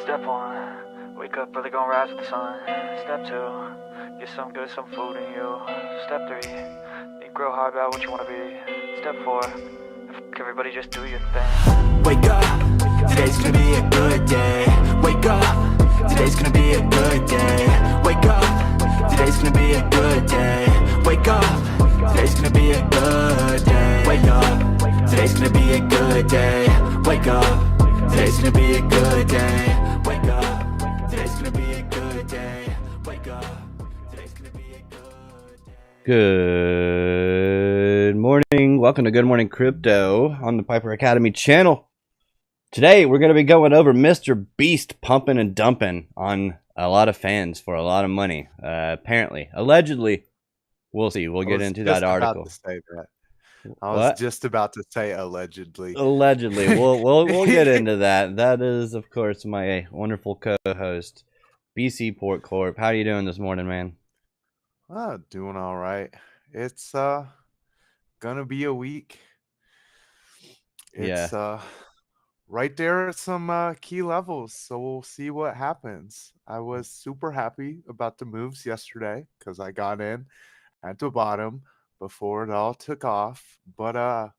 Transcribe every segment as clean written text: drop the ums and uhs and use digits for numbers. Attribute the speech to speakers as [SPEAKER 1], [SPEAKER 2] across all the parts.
[SPEAKER 1] Step one, wake up early, gonna rise with the sun. Step two, get some good, some food in you. Step three, think real hard about what you wanna be. Step four, everybody just do your thing.
[SPEAKER 2] Wake up, today's gonna be a good day. Wake up, today's gonna be a good day. Wake up, today's gonna be a good day. Wake up, today's gonna be a good day. Wake up, today's gonna be a good day. Wake up, today's gonna be a good day. Wake up, today's gonna be a good day. Wake up, today's gonna be a good day.
[SPEAKER 3] Good morning. Welcome to Good Morning Crypto on the Piper Academy channel. Today, we're going to be going over Mr. Beast pumping and dumping on a lot of fans for a lot of money. Apparently. Allegedly. We'll see. We'll get into that article.
[SPEAKER 4] I was just about to say allegedly.
[SPEAKER 3] Allegedly. We'll get into that. That is, of course, my wonderful co-host, BC Port Corp. How are you doing this morning, man?
[SPEAKER 4] Doing all right. It's gonna be a week. It's right there at some key levels, so we'll see what happens. I was super happy about the moves yesterday because I got in at the bottom before it all took off. But I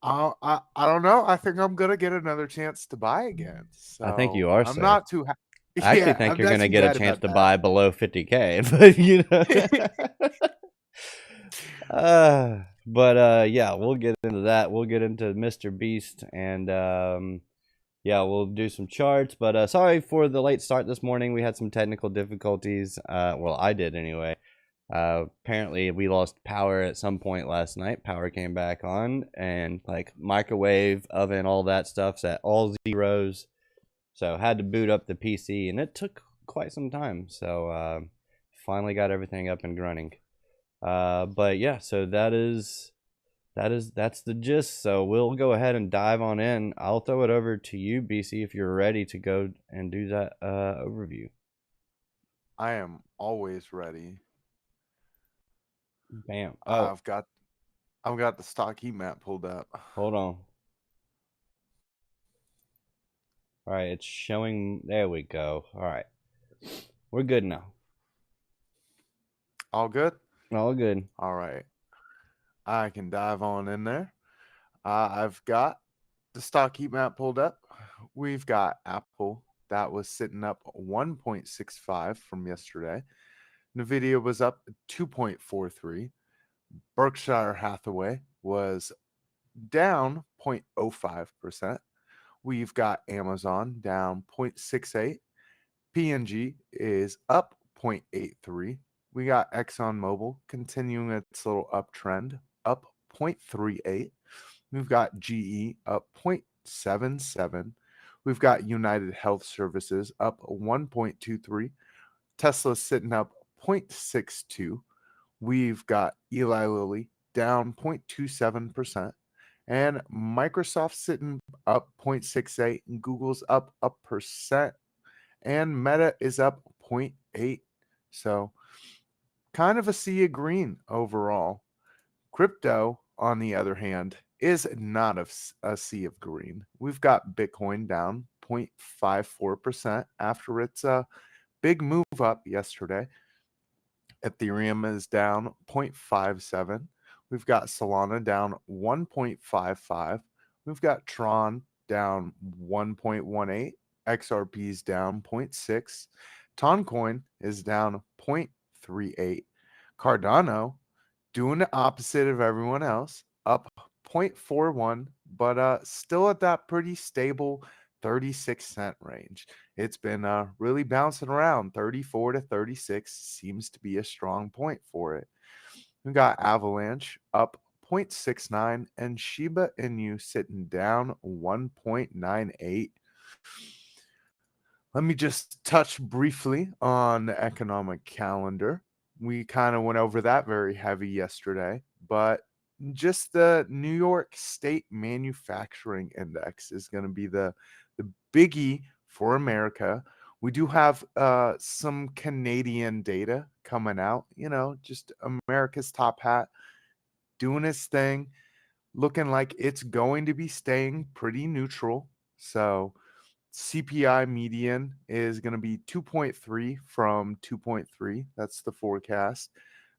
[SPEAKER 4] don't know. I think I'm gonna get another chance to buy again. So
[SPEAKER 3] I think you are.
[SPEAKER 4] I'm not too happy.
[SPEAKER 3] I actually think you're going to get a chance to buy below 50K, but you know. Yeah, we'll get into that. We'll get into Mr. Beast, and yeah, we'll do some charts. But sorry for the late start this morning. We had some technical difficulties. Well, I did anyway. Apparently, we lost power at some point last night. Power came back on, and like microwave, oven, all that stuff's at all zeros. So had to boot up the PC, and it took quite some time. So finally got everything up and running. But yeah, so that's the gist. So we'll go ahead and dive on in. I'll throw it over to you, BC, if you're ready to go and do that overview.
[SPEAKER 4] I am always ready.
[SPEAKER 3] Bam.
[SPEAKER 4] Oh, I've got the stock heat map pulled up.
[SPEAKER 3] Hold on. All right, it's showing. There we go. All right, we're good now.
[SPEAKER 4] All good?
[SPEAKER 3] All good.
[SPEAKER 4] All right. I can dive on in there. I've got the stock heat map pulled up. We've got Apple. That was sitting up 1.65 from yesterday. NVIDIA was up 2.43. Berkshire Hathaway was down 0.05%. We've got Amazon down 0.68. P&G is up 0.83. We got ExxonMobil continuing its little uptrend, up 0.38. We've got GE up 0.77. We've got United Health Services up 1.23. Tesla sitting up 0.62. We've got Eli Lilly down 0.27%. And Microsoft sitting up 0.68, and Google's up 1%, and Meta is up 0.8. So kind of a sea of green overall. Crypto, on the other hand, is not a sea of green. We've got Bitcoin down 0.54% after its big move up yesterday. Ethereum is down 0.57. We've got Solana down 1.55. We've got Tron down 1.18. XRP is down 0.6. Toncoin is down 0.38. Cardano doing the opposite of everyone else, up 0.41, but still at that pretty stable 36-cent range. It's been really bouncing around. 34 to 36 seems to be a strong point for it. We got Avalanche up 0.69 and Shiba Inu sitting down 1.98. Let me just touch briefly on the economic calendar. We kind of went over that very heavy yesterday, but just the New York State Manufacturing Index is going to be the biggie for America. We do have some Canadian data coming out, just America's top hat doing its thing, looking like it's going to be staying pretty neutral. So CPI median is going to be 2.3 from 2.3. That's the forecast.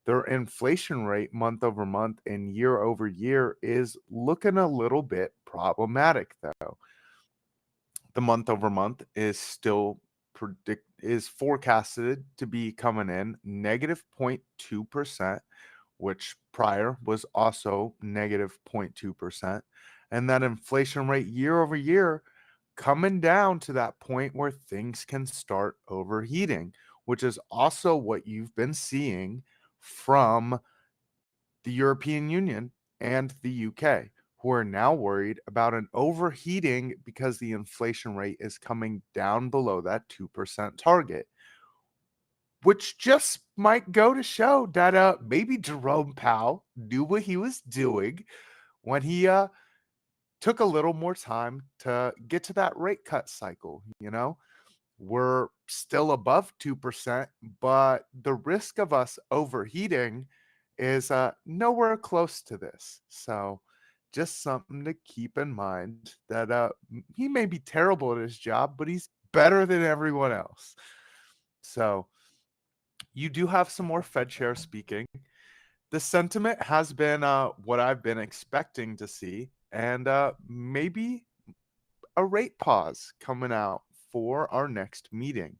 [SPEAKER 4] Their inflation rate month over month and year over year is looking a little bit problematic, though. The month over month is still is forecasted to be coming in negative 0.2%, which prior was also negative 0.2%. And that inflation rate year over year coming down to that point where things can start overheating, which is also what you've been seeing from the European Union and the UK, who are now worried about an overheating because the inflation rate is coming down below that 2% target, which just might go to show that maybe Jerome Powell knew what he was doing when he took a little more time to get to that rate cut cycle. We're still above 2%, but the risk of us overheating is nowhere close to this. So just something to keep in mind, that he may be terrible at his job, but he's better than everyone else. So you do have some more Fed chair speaking. The sentiment has been what I've been expecting to see, and maybe a rate pause coming out for our next meeting.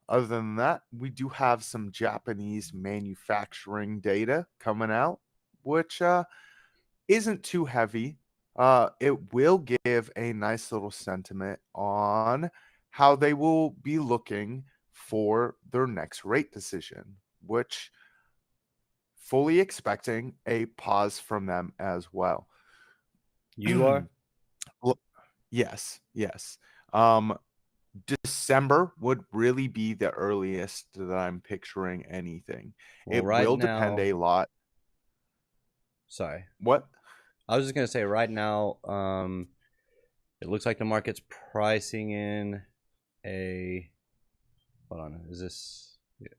[SPEAKER 4] Other than that, we do have some Japanese manufacturing data coming out, which isn't too heavy. It will give a nice little sentiment on how they will be looking for their next rate decision, which fully expecting a pause from them as well.
[SPEAKER 3] You are?
[SPEAKER 4] Well, yes. December would really be the earliest that I'm picturing anything.
[SPEAKER 3] Well,
[SPEAKER 4] It
[SPEAKER 3] right
[SPEAKER 4] will depend
[SPEAKER 3] now,
[SPEAKER 4] a lot.
[SPEAKER 3] sorry.
[SPEAKER 4] What?
[SPEAKER 3] I was just gonna say right now, it looks like the market's pricing in a. Hold on, is this? Yeah,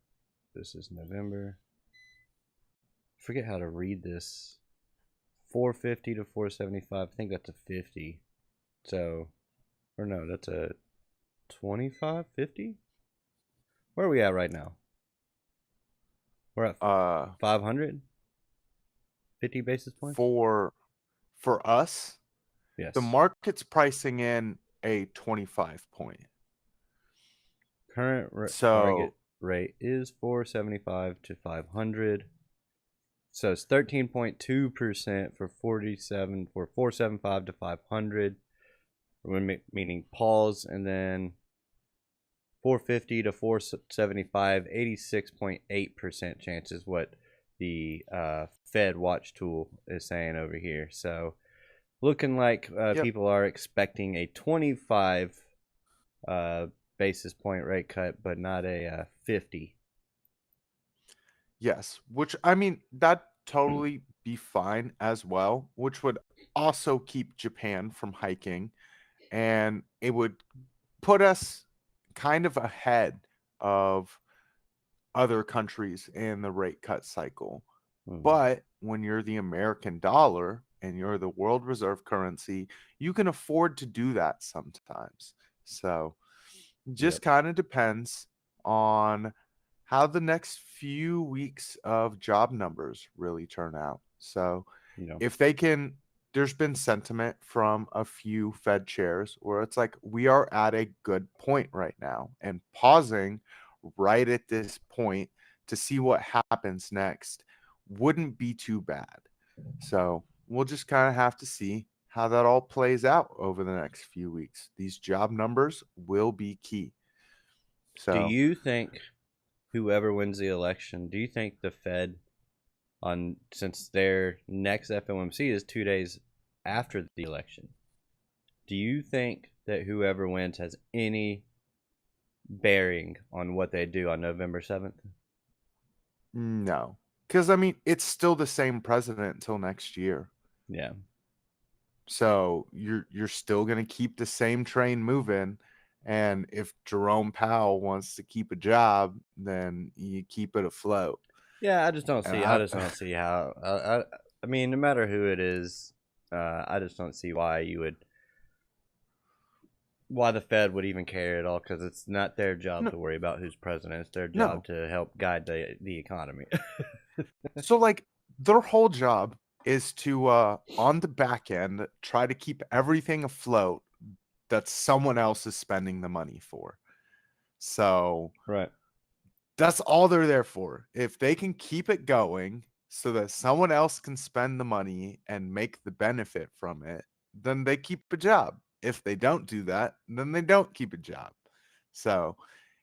[SPEAKER 3] this is November. I forget how to read this. 450 to 475. I think that's a 50. So, or no, that's a 25, 50. Where are we at right now? We're at 500. 50 basis points.
[SPEAKER 4] For us,
[SPEAKER 3] Yes.
[SPEAKER 4] the market's pricing in a 25 point.
[SPEAKER 3] Current target rate is 475 to 500. So it's 13.2% for 475 to 500. Meaning pause, and then 450 to 475, 86.8% chance is what the Fed Watch tool is saying over here. So looking like people are expecting a 25 basis point rate cut, but not a 50.
[SPEAKER 4] Yes, which I mean, that totally be fine as well, which would also keep Japan from hiking, and it would put us kind of ahead of other countries in the rate cut cycle. But when you're the American dollar and you're the world reserve currency, you can afford to do that sometimes. So just kind of depends on how the next few weeks of job numbers really turn out. So if they can, there's been sentiment from a few Fed chairs where it's like, we are at a good point right now, and pausing right at this point to see what happens next wouldn't be too bad. So we'll just kind of have to see how that all plays out over the next few weeks. These job numbers will be key. So
[SPEAKER 3] do you think whoever wins the election, do you think the Fed, since their next FOMC is 2 days after the election, do you think that whoever wins has any bearing on what they do on November 7th?
[SPEAKER 4] No, because I mean, it's still the same president until next year.
[SPEAKER 3] Yeah.
[SPEAKER 4] So you're still going to keep the same train moving. And if Jerome Powell wants to keep a job, then you keep it afloat.
[SPEAKER 3] Yeah, I just don't see. I just don't see how. I mean, no matter who it is, I just don't see why you would why the Fed would even care at all, because it's not their job
[SPEAKER 4] No,
[SPEAKER 3] to worry about who's president. It's their
[SPEAKER 4] no.
[SPEAKER 3] job to help guide the economy.
[SPEAKER 4] So like their whole job is to on the back end try to keep everything afloat that someone else is spending the money for. So
[SPEAKER 3] Right.
[SPEAKER 4] that's all they're there for. If they can keep it going so that someone else can spend the money and make the benefit from it, then they keep a job. If they don't do that, then they don't keep a job. So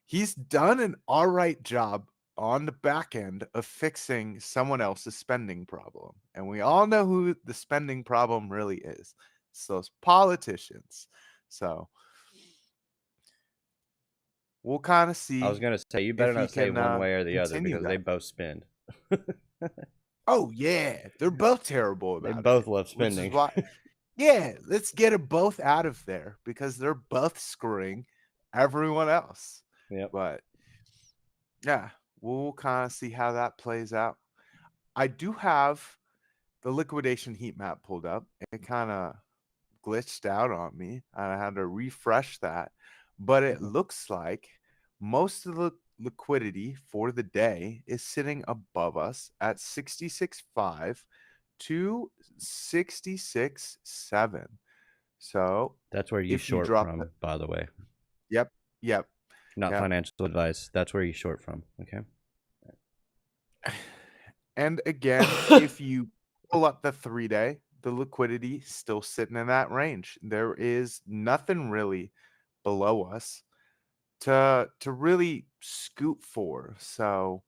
[SPEAKER 4] he's done an all right job on the back end of fixing someone else's spending problem. And we all know who the spending problem really is. It's those politicians. So we'll kind of
[SPEAKER 3] I was
[SPEAKER 4] see
[SPEAKER 3] gonna say, you better
[SPEAKER 4] if he
[SPEAKER 3] not say
[SPEAKER 4] can
[SPEAKER 3] one way or the other,
[SPEAKER 4] continue
[SPEAKER 3] because they
[SPEAKER 4] that.
[SPEAKER 3] both spend.
[SPEAKER 4] Oh yeah, they're both terrible
[SPEAKER 3] They
[SPEAKER 4] about
[SPEAKER 3] both
[SPEAKER 4] it,
[SPEAKER 3] love
[SPEAKER 4] which is
[SPEAKER 3] spending.
[SPEAKER 4] why yeah, let's get them both out of there because they're both screwing everyone else.
[SPEAKER 3] Yep.
[SPEAKER 4] But yeah, we'll kind of see how that plays out. I do have the liquidation heat map pulled up. It kind of glitched out on me. I had to refresh that, but it looks like most of the liquidity for the day is sitting above us at 66.5 to 66.7. So
[SPEAKER 3] That's where you
[SPEAKER 4] if you
[SPEAKER 3] short
[SPEAKER 4] drop it,
[SPEAKER 3] from, by the way.
[SPEAKER 4] yep, yep,
[SPEAKER 3] Not
[SPEAKER 4] yep.
[SPEAKER 3] financial advice. That's where you short from. Okay.
[SPEAKER 4] And again, if you pull up the 3-day, the liquidity still sitting in that range. There is nothing really below us to really scoot for. So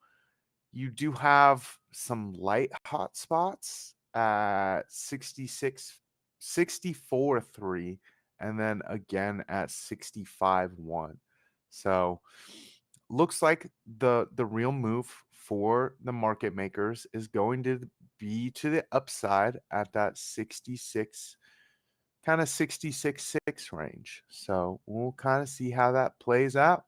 [SPEAKER 4] you do have some light hot spots at 66, 64.3, and then again at 65.1. So looks like the real move for the market makers is going to be to the upside at that 66, kind of 66.6 range. So we'll kind of see how that plays out.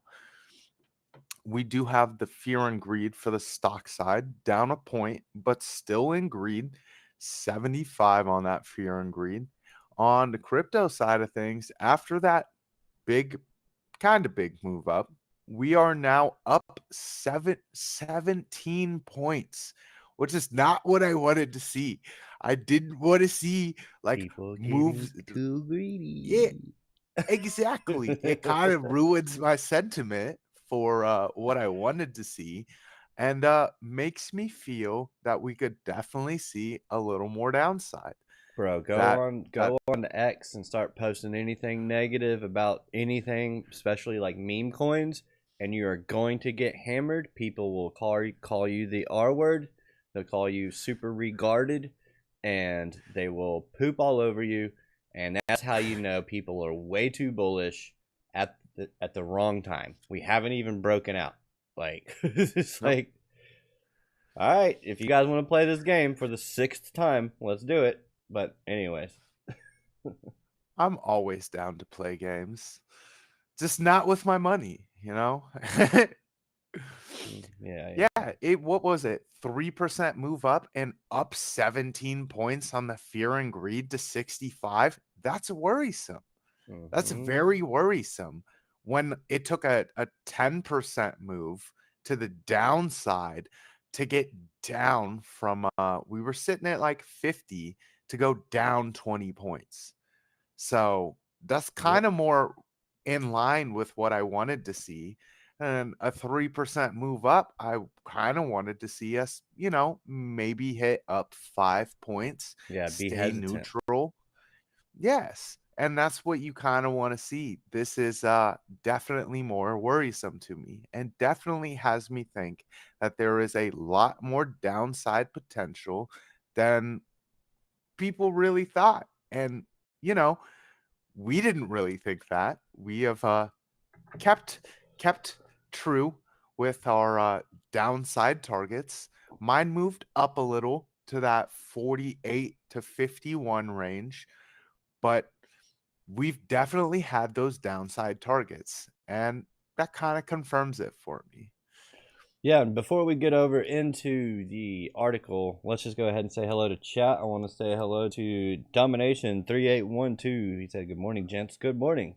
[SPEAKER 4] We do have the fear and greed for the stock side down a point, but still in greed, 75 on that fear and greed. On the crypto side of things, after that big, kind of big move up, we are now up 17 points, which is not what I wanted to see. I didn't want to see like
[SPEAKER 3] People
[SPEAKER 4] moves.
[SPEAKER 3] getting too
[SPEAKER 4] Yeah,
[SPEAKER 3] greedy.
[SPEAKER 4] exactly. It kind of ruins my sentiment for what I wanted to see and makes me feel that we could definitely see a little more downside.
[SPEAKER 3] Bro,
[SPEAKER 4] That that
[SPEAKER 3] go on to X and start posting anything negative about anything, especially like meme coins, and you are going to get hammered. People will call you the R word. They'll call you super regarded, and they will poop all over you. And that's how you know people are way too bullish at the wrong time. We haven't even broken out. Like it's
[SPEAKER 4] nope.
[SPEAKER 3] like, all right, if you guys want to play this game for the 6th time, let's do it. But anyways,
[SPEAKER 4] I'm always down to play games. Just not with my money, you know?
[SPEAKER 3] yeah.
[SPEAKER 4] Yeah, it what was it? 3% move up and up 17 points on the fear and greed to 65. That's worrisome. That's
[SPEAKER 3] Mm-hmm.
[SPEAKER 4] very worrisome when it took a 10% move to the downside to get down from we were sitting at like 50 to go down 20 points. So that's kind
[SPEAKER 3] Yep.
[SPEAKER 4] of more in line with what I wanted to see. And a 3% move up, I kind of wanted to see us, maybe hit up 5 points,
[SPEAKER 3] Yeah, be
[SPEAKER 4] stay
[SPEAKER 3] hesitant.
[SPEAKER 4] neutral. Yes. And that's what you kind of want to see. This is definitely more worrisome to me and definitely has me think that there is a lot more downside potential than people really thought. And, you know, we didn't really think that. We have kept true with our downside targets. Mine moved up a little to that 48 to 51 range, but we've definitely had those downside targets, and that kind of confirms it for me.
[SPEAKER 3] Yeah, and before we get over into the article, let's just go ahead and say hello to chat. I want to say hello to Domination 3812. He said, "Good morning, gents. Good morning."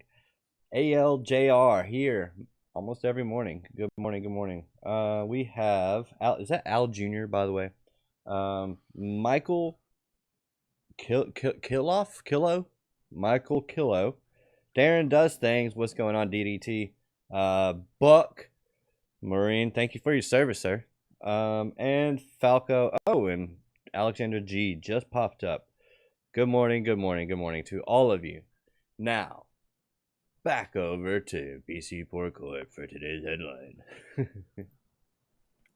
[SPEAKER 3] ALJR here almost every morning. Good morning. Good morning. We have Al. Is that Al Jr. by the way? Michael Kilo, Michael Kilo. Darren does things. What's going on, DDT? Buck Marine. Thank you for your service, sir. And Falco. Oh, and Alexander G just popped up. Good morning. Good morning. Good morning to all of you. Now, back over to BC Porkcourt for today's headline.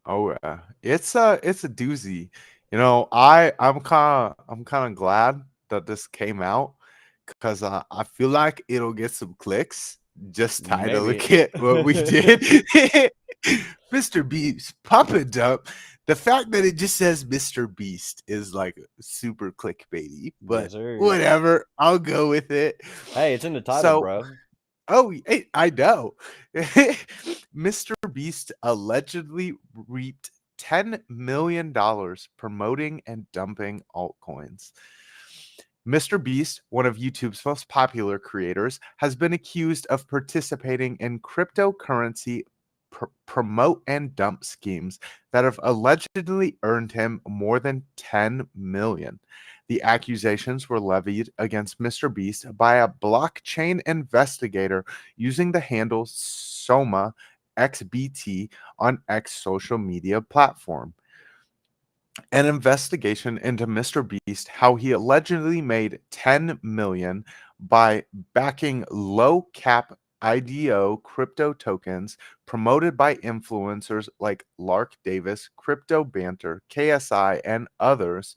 [SPEAKER 4] Oh yeah, it's a doozy. I'm kind of glad that this came out because I feel like it'll get some clicks. Just title look
[SPEAKER 3] Maybe.
[SPEAKER 4] at what we did, Mr. Beast pump and dump. The fact that it just says Mr. Beast is like super clickbaity, but
[SPEAKER 3] Yes, sir.
[SPEAKER 4] whatever. I'll go with it.
[SPEAKER 3] Hey, it's in the title,
[SPEAKER 4] So,
[SPEAKER 3] bro.
[SPEAKER 4] oh, I know. Mr. Beast allegedly reaped $10 million promoting and dumping altcoins. Mr. Beast, one of YouTube's most popular creators, has been accused of participating in cryptocurrency promote and dump schemes that have allegedly earned him more than 10 million. The accusations were levied against Mr. Beast by a blockchain investigator using the handle Soma XBT on X social media platform. An investigation into Mr. Beast, how he allegedly made 10 million by backing low cap IDO crypto tokens promoted by influencers like Lark Davis, Crypto Banter, KSI, and others.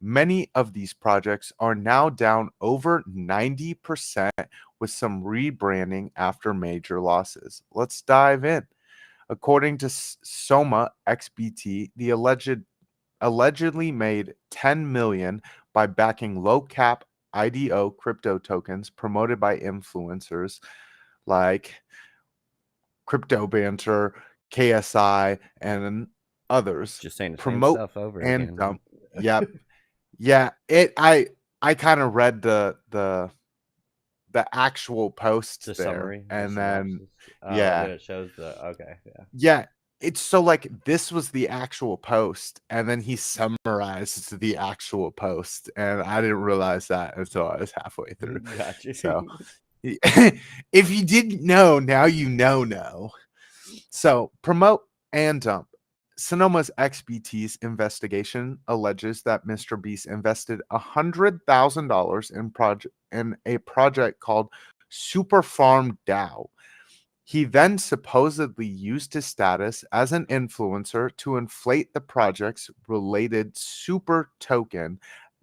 [SPEAKER 4] Many of these projects are now down over 90% with some rebranding after major losses. Let's dive in. According to Soma XBT, the allegedly made 10 million by backing low cap IDO crypto tokens promoted by influencers like Crypto Banter, KSI, and others.
[SPEAKER 3] Just saying the
[SPEAKER 4] Promote
[SPEAKER 3] same stuff over
[SPEAKER 4] and
[SPEAKER 3] again.
[SPEAKER 4] dump. Yep. Yeah, I kind of read the actual post
[SPEAKER 3] The
[SPEAKER 4] there,
[SPEAKER 3] summary, the
[SPEAKER 4] and then
[SPEAKER 3] synopsis. Oh,
[SPEAKER 4] yeah,
[SPEAKER 3] that it shows the okay, yeah.
[SPEAKER 4] yeah, it's so like this was the actual post, and then he summarized the actual post, and I didn't realize that until I was halfway through.
[SPEAKER 3] Gotcha.
[SPEAKER 4] So if you didn't know, now you know. So promote and dump. Sonoma's XBT's investigation alleges that Mr. Beast invested $100,000 in a project called Super Farm DAO. He then supposedly used his status as an influencer to inflate the project's related super token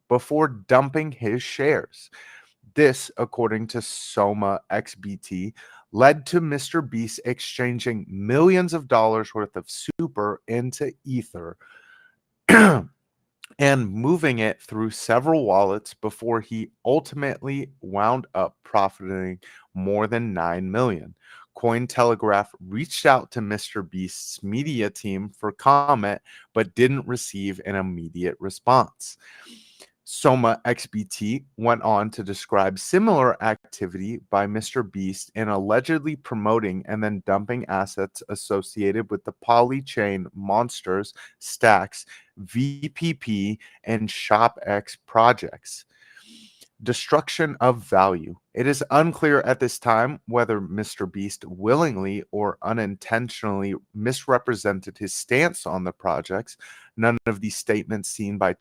[SPEAKER 4] before dumping his shares. This, according to Soma XBT, led to Mr. Beast exchanging millions of dollars worth of super into Ether and moving it through several wallets before he ultimately wound up profiting more than 9 million. Cointelegraph reached out to Mr. Beast's media team for comment, but didn't receive an immediate response. Soma XBT went on to describe similar activity by Mr. Beast in allegedly promoting and then dumping assets associated with the Polychain Monsters, Stacks, VPP, and ShopX projects. Destruction of value. It is unclear at this time whether Mr. Beast willingly or unintentionally misrepresented his stance on the projects. None of these statements seen by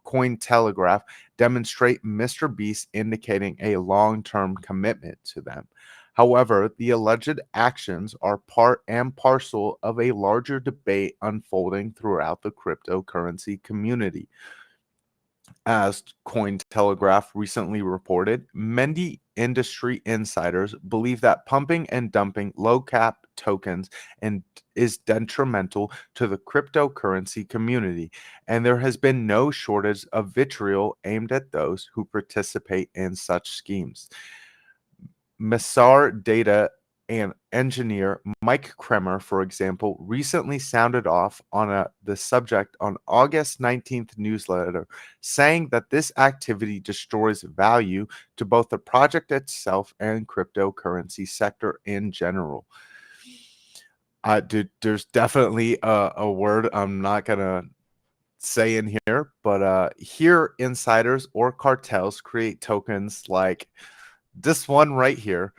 [SPEAKER 4] Cointelegraph demonstrate Mr. Beast indicating a long-term commitment to them. However, the alleged actions are part and parcel of a larger debate unfolding throughout the cryptocurrency community. As Cointelegraph recently reported, many industry insiders believe that pumping and dumping low cap tokens is detrimental to the cryptocurrency community, and there has been no shortage of vitriol aimed at those who participate in such schemes. Messar Data and engineer Mike Kremer, for example, recently sounded off on the subject on August 19th newsletter, saying that this activity destroys value to both the project itself and cryptocurrency sector in general. There's definitely a word I'm not gonna say in here, but here insiders or cartels create tokens like this one right here,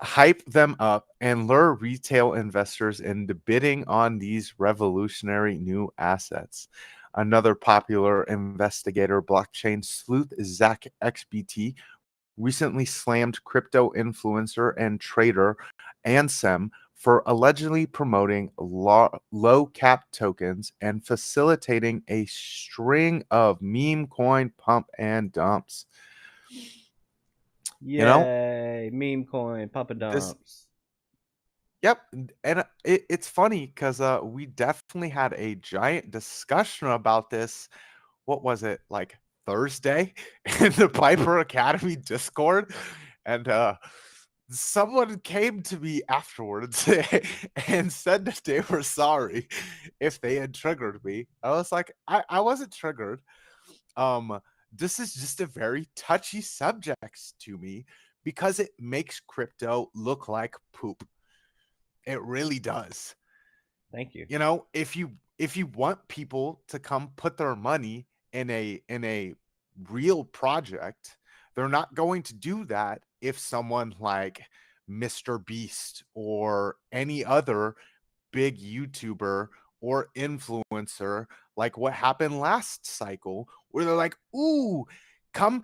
[SPEAKER 4] hype them up, and lure retail investors into bidding on these revolutionary new assets. Another popular investigator, blockchain sleuth Zach XBT, recently slammed crypto influencer and trader Ansem for allegedly promoting low cap tokens and facilitating a string of meme coin pump and dumps.
[SPEAKER 3] Yay,
[SPEAKER 4] You know,
[SPEAKER 3] meme coin, Papa
[SPEAKER 4] this
[SPEAKER 3] Dumps.
[SPEAKER 4] Yep, and it's funny because we definitely had a giant discussion about this. What was it, like Thursday in the Piper Academy Discord? And someone came to me afterwards and said that they were sorry if they had triggered me. I was like, I wasn't triggered. This is just a very touchy subject to me because it makes crypto look like poop. It really does.
[SPEAKER 3] Thank you.
[SPEAKER 4] You know, if you want people to come put their money in a real project, they're not going to do that if someone like Mr. Beast or any other big YouTuber or influencer, like what happened last cycle, where they're like, "Ooh, come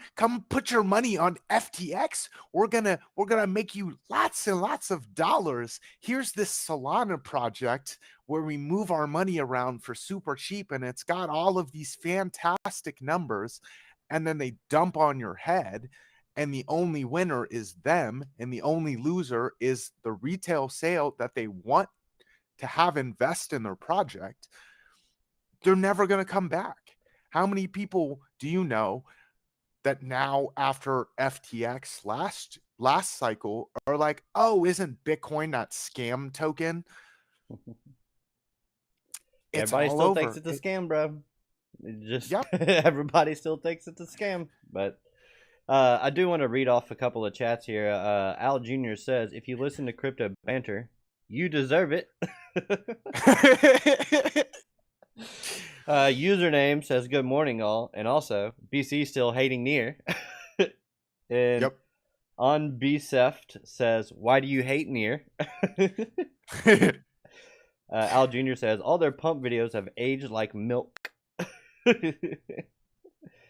[SPEAKER 4] put your money on FTX. We're gonna make you lots and lots of dollars. Here's this Solana project where we move our money around for super cheap, and it's got all of these fantastic numbers." And then they dump on your head, and the only winner is them, and the only loser is the retail sale that they want to have invest in their project. They're never going to come back. How many people do you know that now after FTX last cycle are like, "Oh, isn't Bitcoin that scam token?" It's
[SPEAKER 3] Everybody
[SPEAKER 4] all
[SPEAKER 3] still
[SPEAKER 4] over.
[SPEAKER 3] thinks it's a scam, bro. It just
[SPEAKER 4] Yep.
[SPEAKER 3] everybody still thinks it's a scam. But I do want to read off a couple of chats here. Al Jr. says, if you listen to crypto banter, you deserve it. Username says, good morning, all. And also, BC still hating Near. And
[SPEAKER 4] Yep.
[SPEAKER 3] on Bseft says, why do you hate Near? Al Jr. says, all their pump videos have aged like milk.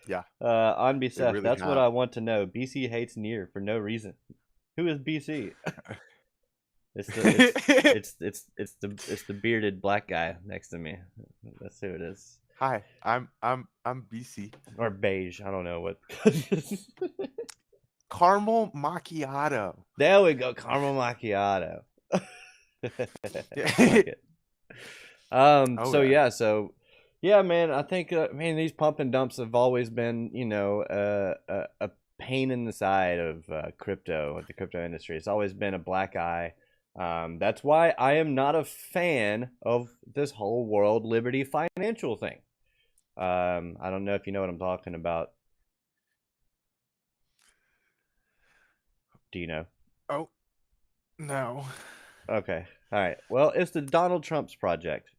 [SPEAKER 4] Yeah.
[SPEAKER 3] On
[SPEAKER 4] They
[SPEAKER 3] Bseft,
[SPEAKER 4] really
[SPEAKER 3] that's what
[SPEAKER 4] have.
[SPEAKER 3] I want to know. BC hates Near for no reason. Who is BC? It's the bearded black guy next to me. That's who it is.
[SPEAKER 4] Hi, I'm BC.
[SPEAKER 3] Or beige. I don't know what.
[SPEAKER 4] Caramel macchiato.
[SPEAKER 3] There we go. Caramel macchiato. I like it.
[SPEAKER 4] Oh,
[SPEAKER 3] So
[SPEAKER 4] yeah.
[SPEAKER 3] yeah, man. I think these pump and dumps have always been, a pain in the side of crypto, the crypto industry. It's always been a black eye. That's why I am not a fan of this whole World Liberty Financial thing. I don't know if you know what I'm talking about. Do you know?
[SPEAKER 4] Oh, no.
[SPEAKER 3] Okay. All right. Well, it's the Donald Trump's project.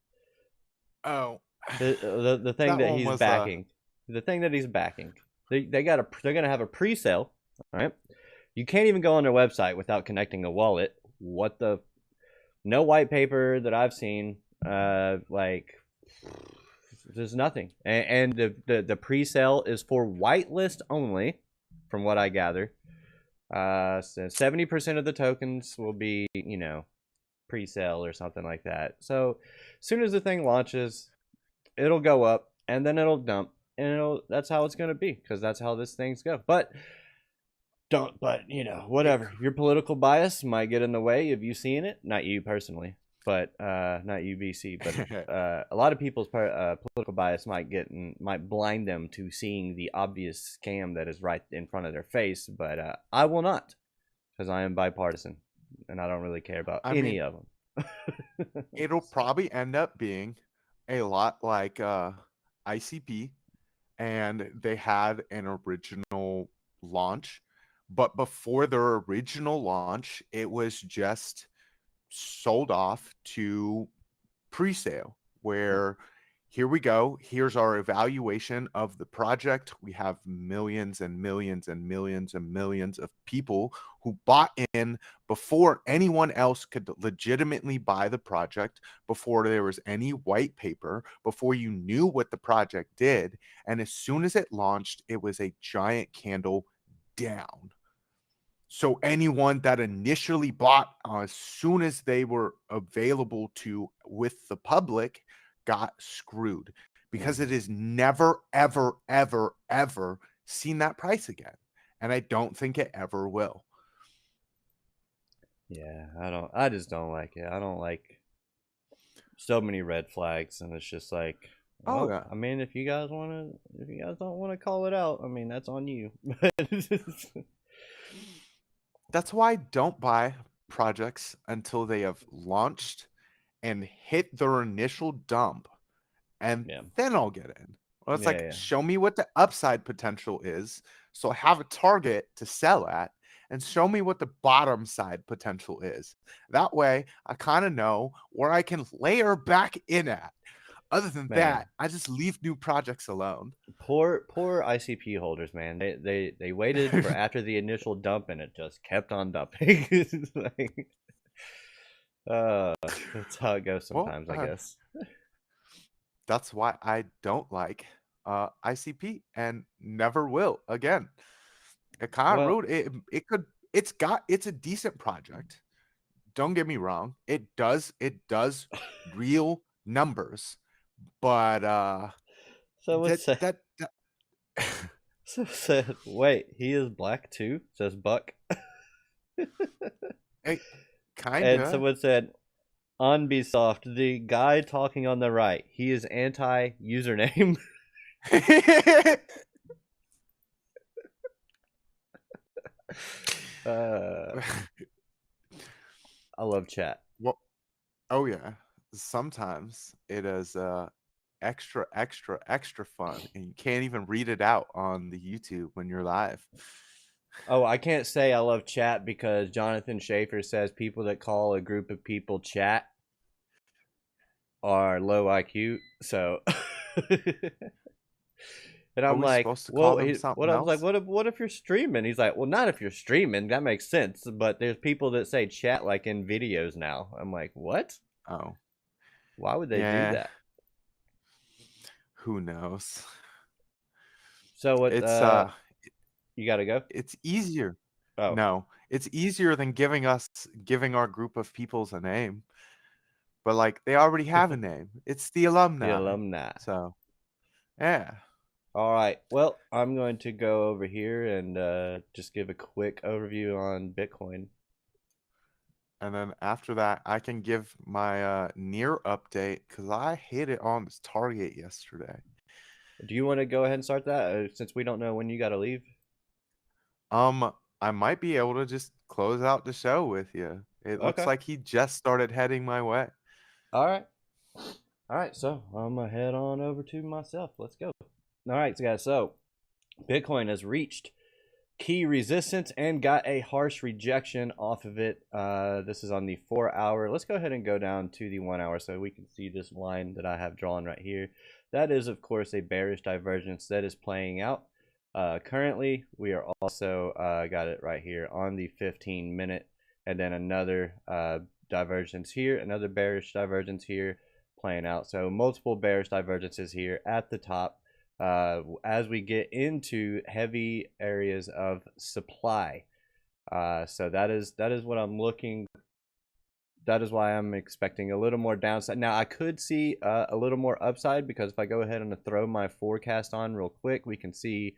[SPEAKER 4] Oh.
[SPEAKER 3] The thing
[SPEAKER 4] That
[SPEAKER 3] that
[SPEAKER 4] one
[SPEAKER 3] he's
[SPEAKER 4] was,
[SPEAKER 3] backing. The thing that he's backing. They're gonna have a pre-sale. All right. You can't even go on their website without connecting a wallet. No white paper that I've seen. There's nothing. And the pre-sale is for whitelist only, from what I gather. So 70% of the tokens will be, pre-sale or something like that. So as soon as the thing launches, it'll go up and then it'll dump, and that's how it's going to be, because that's how this thing's go. But whatever. Your political bias might get in the way of you seeing it. Not you personally, but not you, BC. But a lot of people's political bias might blind them to seeing the obvious scam that is right in front of their face. But I will not, because I am bipartisan. and I don't really care about
[SPEAKER 4] I
[SPEAKER 3] any
[SPEAKER 4] mean,
[SPEAKER 3] of them.
[SPEAKER 4] it'll probably end up being a lot like ICP, and they had an original launch, but before their original launch, it was just sold off to pre-sale, where here we go, here's our evaluation of the project. We have millions and millions and millions and millions of people who bought in before anyone else could legitimately buy the project, before there was any white paper, before you knew what the project did. And as soon as it launched, it was a giant candle down. So anyone that initially bought as soon as they were available to with the public got screwed, because it has never, ever, ever, ever seen that price again. And I don't think it ever will.
[SPEAKER 3] Yeah, I just don't like it. I don't like so many red flags, and it's just like,
[SPEAKER 4] Oh,
[SPEAKER 3] well,
[SPEAKER 4] yeah.
[SPEAKER 3] I mean, if you guys don't want to call it out, I mean, that's on you.
[SPEAKER 4] That's why I don't buy projects until they have launched and hit their initial dump, and
[SPEAKER 3] Yeah.
[SPEAKER 4] then I'll get in. Well, it's like,
[SPEAKER 3] Yeah.
[SPEAKER 4] show me what the upside potential is, so I have a target to sell at, and show me what the bottom side potential is. That way, I kind of know where I can layer back in at. Other than
[SPEAKER 3] Man.
[SPEAKER 4] that, I just leave new projects alone.
[SPEAKER 3] Poor ICP holders, man. They waited for after the initial dump, and it just kept on dumping. It's like, that's how it goes
[SPEAKER 4] Well,
[SPEAKER 3] sometimes, I guess.
[SPEAKER 4] that's why I don't like ICP and never will again. It kind of
[SPEAKER 3] Well,
[SPEAKER 4] rude. It's a decent project. Don't get me wrong. It does real numbers, but
[SPEAKER 3] someone said,
[SPEAKER 4] that
[SPEAKER 3] someone said, wait, he is black too? Says Buck.
[SPEAKER 4] kind
[SPEAKER 3] And
[SPEAKER 4] of.
[SPEAKER 3] someone said, on Ubisoft, the guy talking on the right, he is anti username. I love chat.
[SPEAKER 4] Well, oh yeah. Sometimes it is extra, extra, extra fun, and you can't even read it out on the YouTube when you're live.
[SPEAKER 3] Oh, I can't say I love chat because Jonathan Schaefer says people that call a group of people chat are low IQ. So, and
[SPEAKER 4] Are
[SPEAKER 3] I'm
[SPEAKER 4] we
[SPEAKER 3] like,
[SPEAKER 4] supposed to call
[SPEAKER 3] well,
[SPEAKER 4] them
[SPEAKER 3] what
[SPEAKER 4] something
[SPEAKER 3] I was like,
[SPEAKER 4] else?
[SPEAKER 3] what if you're streaming? He's like, well, not if you're streaming. That makes sense. But there's people that say chat like in videos now. I'm like, what?
[SPEAKER 4] Oh,
[SPEAKER 3] Why would they do
[SPEAKER 4] yeah.
[SPEAKER 3] that?
[SPEAKER 4] Who knows?
[SPEAKER 3] So what?
[SPEAKER 4] It's
[SPEAKER 3] You gotta go.
[SPEAKER 4] it's easier.
[SPEAKER 3] Oh,
[SPEAKER 4] No, it's easier than giving our group of peoples a name. But like, they already have a name. It's the
[SPEAKER 3] the
[SPEAKER 4] alumni.
[SPEAKER 3] alumni.
[SPEAKER 4] So, yeah.
[SPEAKER 3] All right. Well, I'm going to go over here and just give a quick overview on Bitcoin.
[SPEAKER 4] And then after that, I can give my near update, because I hit it on this target yesterday.
[SPEAKER 3] Do you want to go ahead and start that since we don't know when you got to leave?
[SPEAKER 4] I might be able to just close out the show with you. It looks
[SPEAKER 3] Okay.
[SPEAKER 4] like he just started heading my way.
[SPEAKER 3] All right. All right. So I'm going to head on over to myself. Let's go. All right, guys. So Bitcoin has reached key resistance and got a harsh rejection off of it. This is on the 4 hour. Let's go ahead and go down to the 1 hour so we can see this line that I have drawn right here. That is, of course, a bearish divergence that is playing out. Currently, we are also got it right here on the 15-minute, and then another divergence here, another bearish divergence here playing out. So multiple bearish divergences here at the top. As we get into heavy areas of supply. So that is what I'm looking. That is why I'm expecting a little more downside. Now I could see a little more upside, because if I go ahead and throw my forecast on real quick, we can see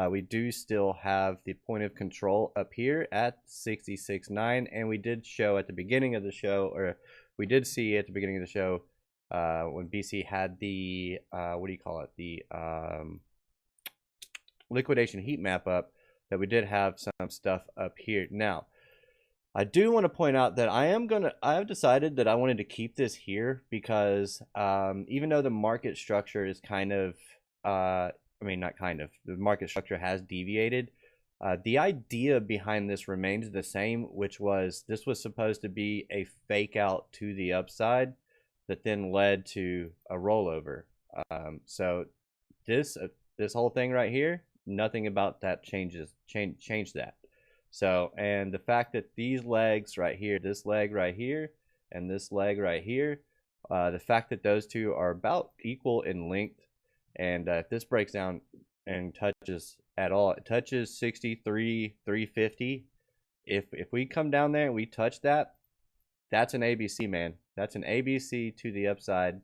[SPEAKER 3] we do still have the point of control up here at 66.9, and we did show at the beginning of the show, or we did see at the beginning of the show, when BC had the what do you call it, the liquidation heat map up, that we did have some stuff up here. Now I do want to point out that I've decided that I wanted to keep this here because even though the market structure is kind of, I mean, not kind of, the market structure has deviated. The idea behind this remains the same, which was this was supposed to be a fake out to the upside that then led to a rollover. So this whole thing right here, nothing about that change that. So, and the fact that these legs right here, this leg right here, and this leg right here, the fact that those two are about equal in length, and if this breaks down and touches at all, it touches 63, 350. If we come down there and we touch that, that's an ABC, man. That's an ABC to the upside.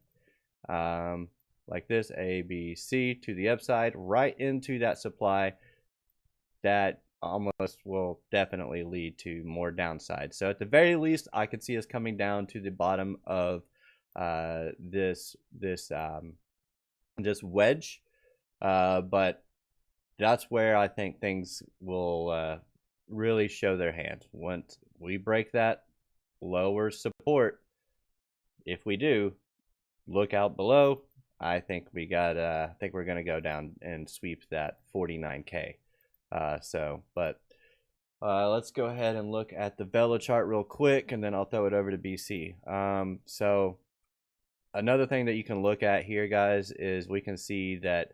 [SPEAKER 3] Like this, ABC to the upside, right into that supply. That almost will definitely lead to more downside. So at the very least, I could see us coming down to the bottom of this wedge, but that's where I think things will really show their hand. Once we break that lower support, if we do, look out below. I think we're gonna go down and sweep that 49K. But let's go ahead and look at the Velo chart real quick, and then I'll throw it over to BC. So another thing that you can look at here, guys, is we can see that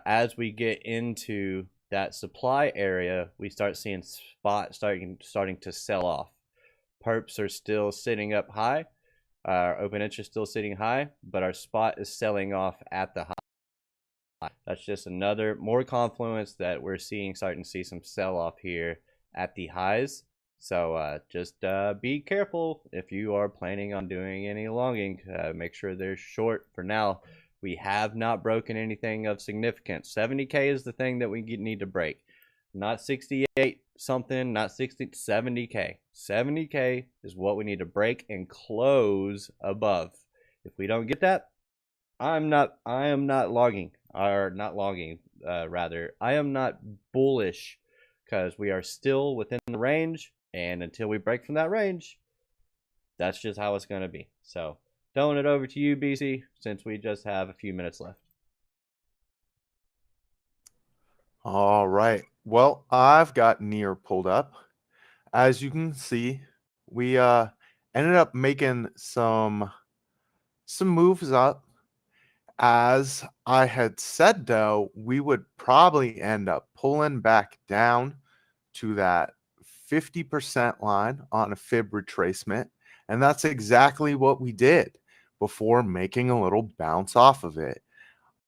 [SPEAKER 3] as we get into that supply area, we start seeing spots starting to sell off. Perps are still sitting up high. Our open interest still sitting high, but our spot is selling off at the high. That's just another more confluence that we're starting to see some sell off here at the highs. So just be careful if you are planning on doing any longing. Make sure they're short for now. We have not broken anything of significance. 70K is the thing that we need to break. Not 68 something, not 60, 70K. 70K is what we need to break and close above. If we don't get that, I am not logging, or not logging, rather. I am not bullish because we are still within the range, and until we break from that range, that's just how it's going to be. So, throwing it over to you, BC, since we just have a few minutes left.
[SPEAKER 4] All right. Well, I've got NEAR pulled up. As you can see, we ended up making some moves up. As I had said, though, we would probably end up pulling back down to that 50% line on a fib retracement. And that's exactly what we did before making a little bounce off of it.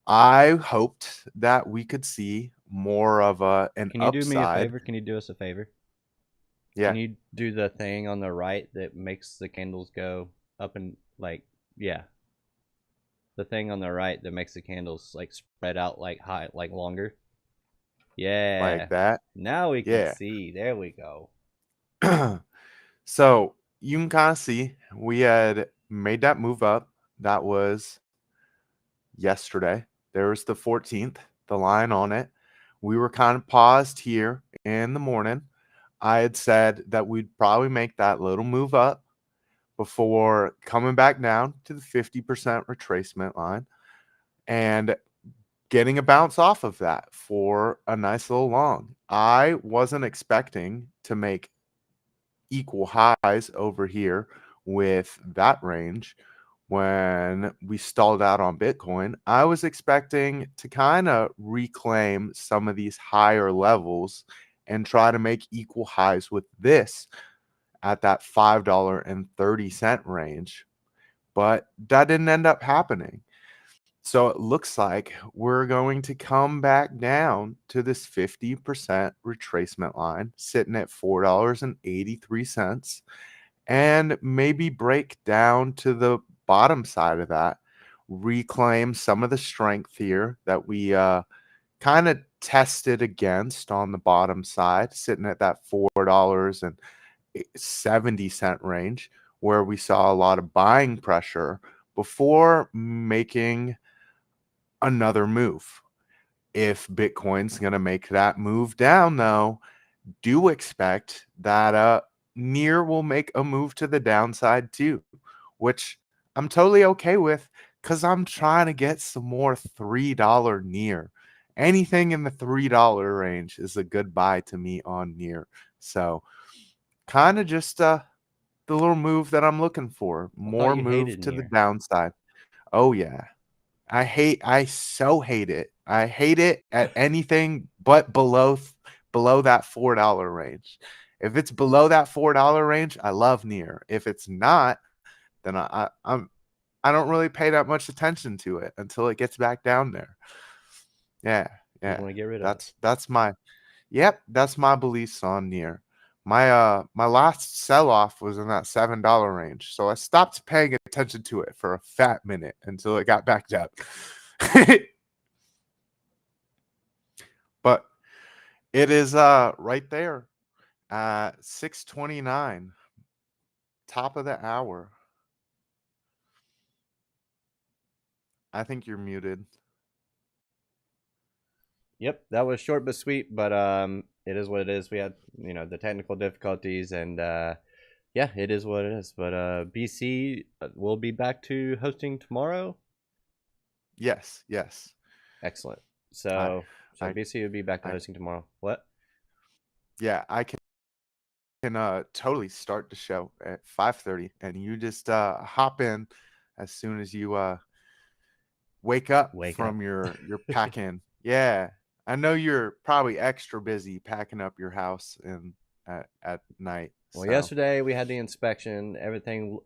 [SPEAKER 4] I hoped that we could see more of an upside.
[SPEAKER 3] Can you do me a favor? Can you do us a favor?
[SPEAKER 4] Yeah.
[SPEAKER 3] Can you do the thing on the right that makes the candles go up and yeah. The thing on the right that makes the candles spread out high, longer. Yeah.
[SPEAKER 4] Like that.
[SPEAKER 3] Now we can see. There we go.
[SPEAKER 4] So you can kind of see we had made that move up. That was yesterday. There was the 14th, the line on it. We were kind of paused here in the morning. I had said that we'd probably make that little move up before coming back down to the 50% retracement line and getting a bounce off of that for a nice little long. I wasn't expecting to make equal highs over here with that range when we stalled out on Bitcoin. I was expecting to kind of reclaim some of these higher levels and try to make equal highs with this at that $5.30 range, but that didn't end up happening. So it looks like we're going to come back down to this 50% retracement line, sitting at $4.83, and maybe break down to the bottom side of that, reclaim some of the strength here that we kind of tested against on the bottom side, sitting at that $4.70 range, where we saw a lot of buying pressure before making another move. If Bitcoin's going to make that move down, though, do expect that Near will make a move to the downside too, which I'm totally okay with because I'm trying to get some more $3 near. Anything in the $3 range is a good buy to me on near. So kind of just the little move that I'm looking for.
[SPEAKER 3] I thought
[SPEAKER 4] More
[SPEAKER 3] you
[SPEAKER 4] move
[SPEAKER 3] hated
[SPEAKER 4] to the
[SPEAKER 3] near.
[SPEAKER 4] downside. Oh yeah. I so hate it. I hate it at anything but below that $4 range. If it's below that $4 range, I love near. If it's not, then I don't really pay that much attention to it until it gets back down there. Yeah,
[SPEAKER 3] You
[SPEAKER 4] yeah.
[SPEAKER 3] want to get rid of it.
[SPEAKER 4] That's my that's my beliefs on near. My last sell off was in that $7 range. So I stopped paying attention to it for a fat minute until it got backed up. But it is right there at 6:29, top of the hour. I think you're muted.
[SPEAKER 3] Yep, that was short but sweet, but it is what it is. We had, the technical difficulties, and yeah, it is what it is. But BC will be back to hosting tomorrow.
[SPEAKER 4] Yes, yes.
[SPEAKER 3] Excellent.
[SPEAKER 4] I
[SPEAKER 3] So
[SPEAKER 4] I
[SPEAKER 3] BC will be back to
[SPEAKER 4] I
[SPEAKER 3] hosting tomorrow. What?
[SPEAKER 4] yeah, I can totally start the show at 5:30 and you just hop in as soon as you wake up
[SPEAKER 3] Wake up.
[SPEAKER 4] from your pack in. Yeah. I know you're probably extra busy packing up your house and at night.
[SPEAKER 3] Well,
[SPEAKER 4] So,
[SPEAKER 3] yesterday we had the inspection. Everything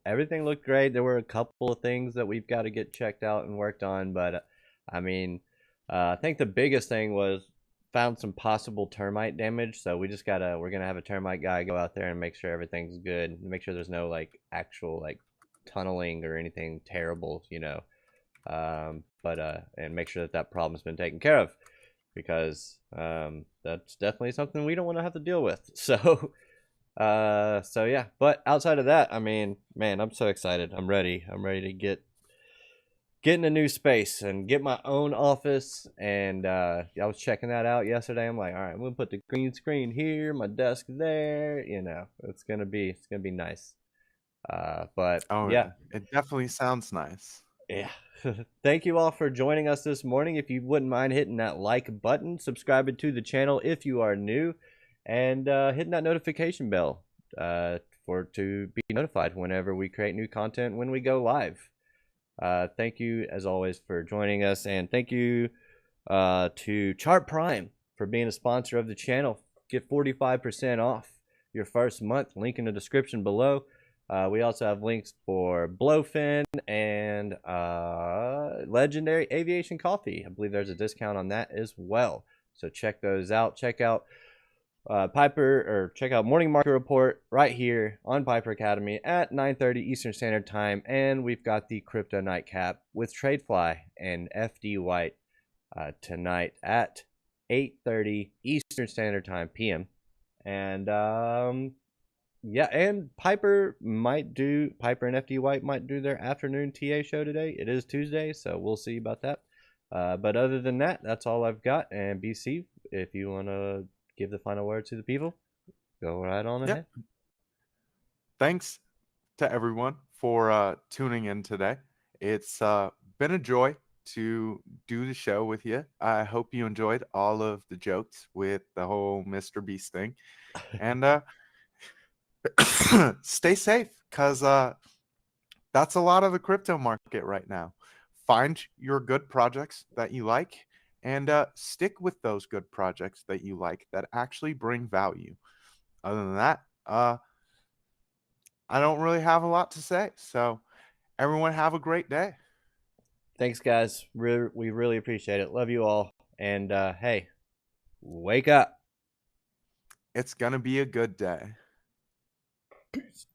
[SPEAKER 3] looked great. There were a couple of things that we've got to get checked out and worked on, but I mean, I think the biggest thing was found some possible termite damage. So we're gonna have a termite guy go out there and make sure everything's good, make sure there's no like actual like tunneling or anything terrible, but and make sure that problem's been taken care of, because that's definitely something we don't want to have to deal with. So yeah, but outside of that, I mean, man, I'm so excited. I'm ready to get in a new space and get my own office. And I was checking that out yesterday. I'm like, all right, I'm gonna put the green screen here, my desk there. It's gonna be nice. But
[SPEAKER 4] oh
[SPEAKER 3] yeah,
[SPEAKER 4] yeah, it definitely sounds nice.
[SPEAKER 3] yeah. Thank you all for joining us this morning. If you wouldn't mind hitting that like button, subscribing to the channel if you are new, and hitting that notification bell to be notified whenever we create new content when we go live. Thank you as always for joining us, and thank you to Chart Prime for being a sponsor of the channel. Get 45% off your first month. Link in the description below. We also have links for Blowfin and Legendary Aviation Coffee. I believe there's a discount on that as well. So check those out. Check out check out Morning Market Report right here on Piper Academy at 9:30 Eastern Standard Time. And we've got the Crypto Nightcap with TradeFly and FD White tonight at 8:30 Eastern Standard Time PM. And yeah, and Piper and FD White might do their afternoon TA show today. It is Tuesday, so we'll see about that. But other than that, that's all I've got. And BC, if you want to give the final word to the people, go right on ahead.
[SPEAKER 4] Thanks to everyone for tuning in today. It's been a joy to do the show with you. I hope you enjoyed all of the jokes with the whole Mr. Beast thing. And stay safe, because that's a lot of the crypto market right now. Find your good projects that you like, and stick with those good projects that you like that actually bring value. Other than that, I don't really have a lot to say. So everyone have a great day.
[SPEAKER 3] Thanks, guys. We really appreciate it. Love you all. And hey, wake up.
[SPEAKER 4] It's going to be a good day.
[SPEAKER 3] Peace.